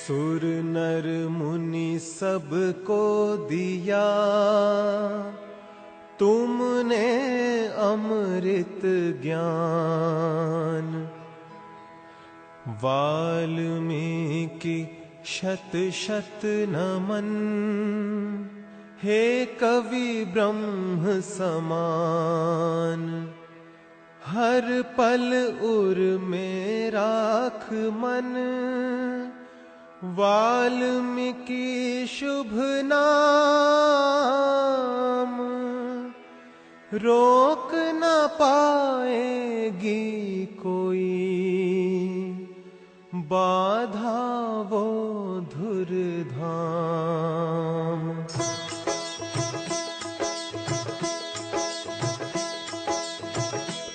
सुर नर मुनि सबको दिया तुमने अमृत ज्ञान। वाल्मीकि शत शत नमन, हे कवि ब्रह्म समान। हर पल उर में राख मन, वाल्मीकि शुभ नाम। रोक न पाएगी कोई, बाधा वो धुर धाम।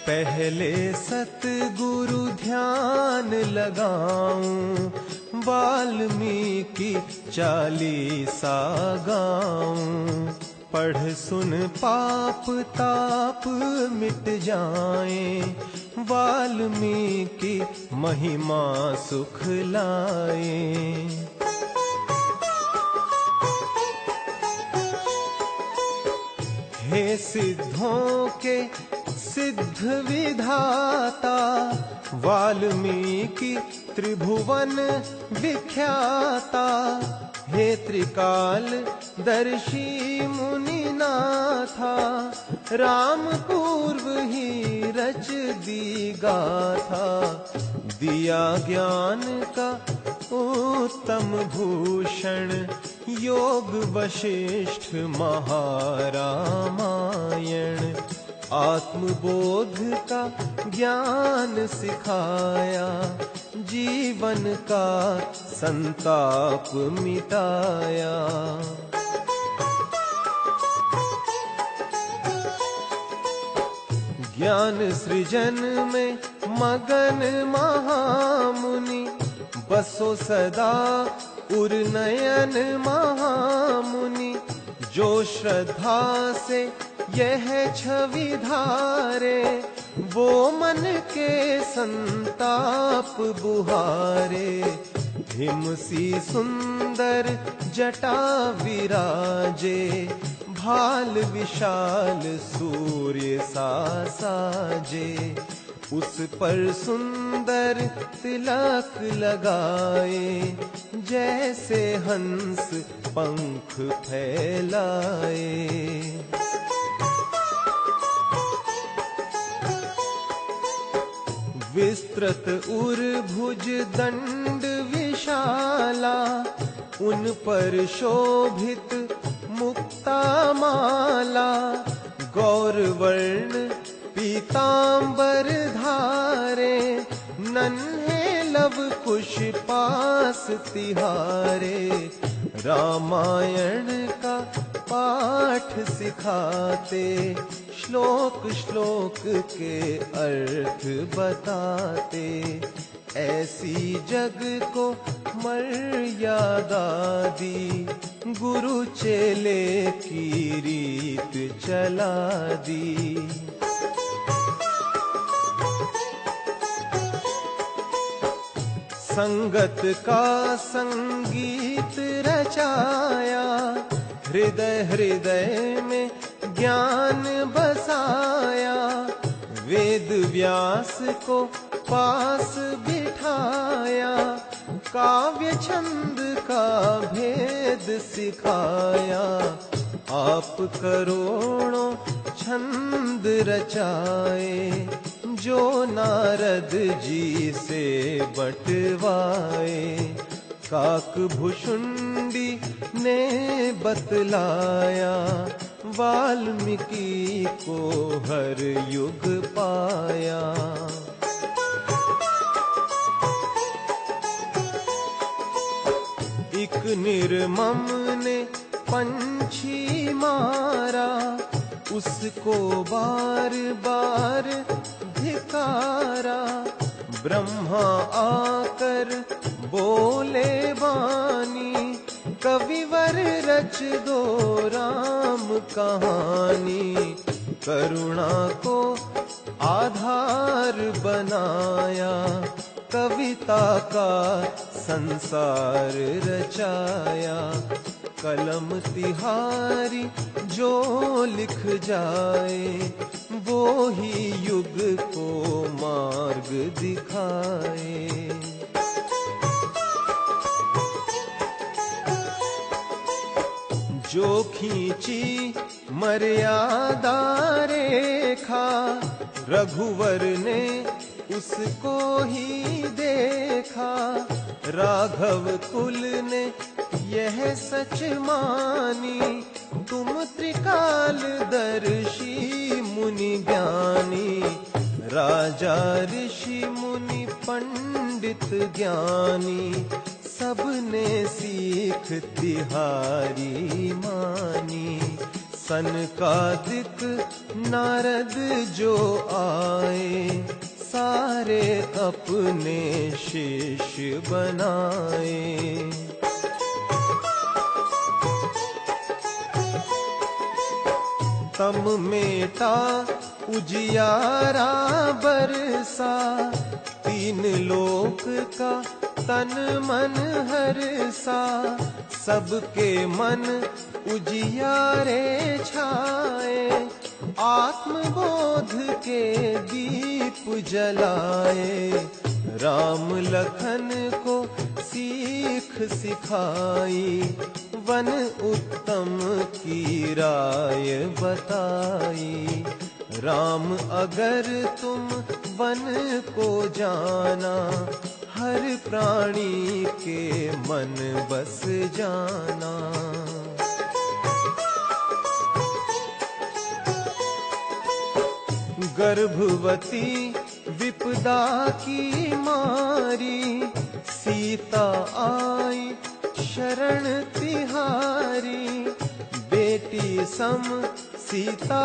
पहले सतगुरु ध्यान लगाऊं, वाल्मीकि चालीसा गाऊं। पढ़ सुन पाप ताप मिट जाएं, वाल्मीकि महिमा सुख लाए। हे सिद्धों के सिद्ध विधाता, वाल्मीकि त्रिभुवन विख्याता। हे त्रिकाल दर्शी मुनिनाथा, राम पूर्व ही रच दी गाथा। दिया ज्ञान का उत्तम भूषण, योग वशिष्ठ महारामायण। आत्मबोध का ज्ञान सिखाया, जीवन का संताप मिटाया। ज्ञान सृजन में मगन महामुनि, बसो सदा उर्नयन महामुनि। जो श्रद्धा से यह छवि धारे, वो मन के संताप बुहारे। हिम सी सुंदर जटा विराजे, भाल विशाल सूर्य सा साजे। उस पर सुंदर तिलक लगाए, जैसे हंस पंख फैलाए। विस्तृत उर भुज दंड विशाला, उन पर शोभित मुक्ता माला। गौरवर्ण पीतांबर धारे, नन्हे लव कुश पास तिहारे। रामायण का पाठ सिखाते, श्लोक श्लोक के अर्थ बताते। ऐसी जग को मर्यादा दी, गुरु चेले की रीत चला दी। संगत का संगीत रचाया, हृदय हृदय में ज्ञान बसाया। वेद व्यास को पास बिठाया, काव्य छंद का भेद सिखाया। आप करोड़ों छंद रचाए, जो नारद जी से बटवाए। काकभुषुंडी ने बतलाया, वाल्मीकि को हर युग पाया। एक निर्मम ने पंछी मारा, उसको बार बार धिकारा। ब्रह्मा आकर बोले वाणी, कविवर रच दो राम कहानी। करुणा को आधार बनाया, कविता का संसार रचाया। कलम तिहारी जो लिख जाए, वो ही युग को मार्ग दिखाए। जो खींची मर्यादा रेखा, रघुवर ने उसको ही देखा। राघव कुल ने यह सच मानी, तुम त्रिकालदर्शी मुनि ज्ञानी। राजा ऋषि मुनि पंडित ज्ञानी, सबने सीख तिहारी मानी। सनकादिक नारद जो आए, सारे अपने शिष्य बनाए। तम मेटा उजियारा बरसा, तीन लोक का तन मन हरसा। सबके मन उजियारे छाए, आत्मबोध के दीप जलाए। राम लखन को सीख सिखाई, वन उत्तम की राय बताई। राम अगर तुम वन को जाना, हर प्राणी के मन बस जाना। गर्भवती विपदा की मारी, सीता आई शरण तिहारी। बेटी सम सीता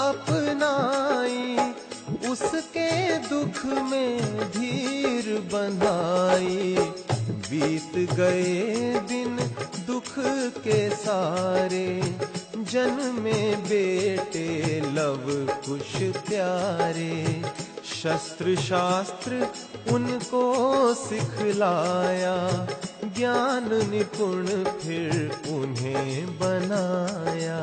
अपनाई, उसके दुख में धीर बंधाई। बीत गए दिन दुख के सारे, जन्मे बेटे लव कुश प्यारे। शस्त्र शास्त्र उनको सिखलाया, ज्ञान निपुण फिर उन्हें बनाया।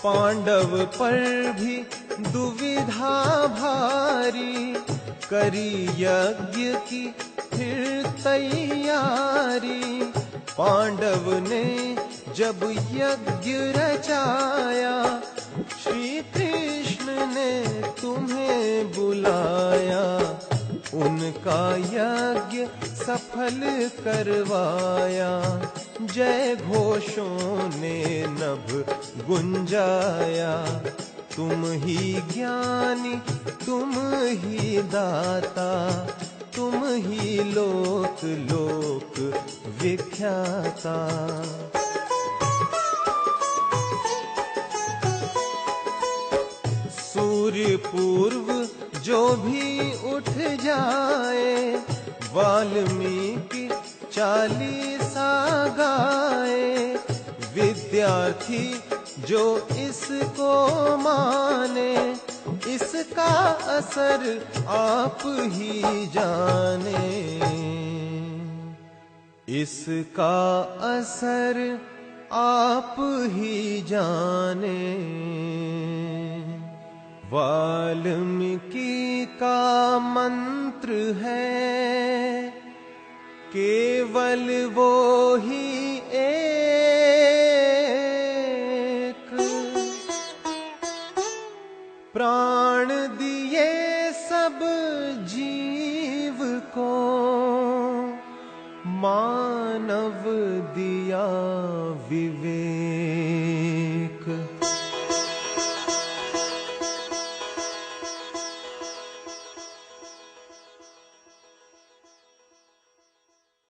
पांडव पर भी दुविधा भारी, करी यज्ञ की फिर तैयारी। पांडव ने जब यज्ञ रचाया, श्री कृष्ण ने तुम्हें बुलाया। उनका यज्ञ सफल करवाया, जय घोषों ने नभ गुंजाया। तुम ही ज्ञानी तुम ही दाता, तुम ही लोक लोक विख्याता। सूर्य पूर्व जो भी उठ जाए, वाल्मीकि चालीसा गाए। विद्यार्थी जो इसको माने, इसका असर आप ही जाने। इसका असर आप ही जाने। वाल्मीकि का मंत्र है, केवल वो ही एक। प्राण दिए सब जीव को, मानव दिया विवेक।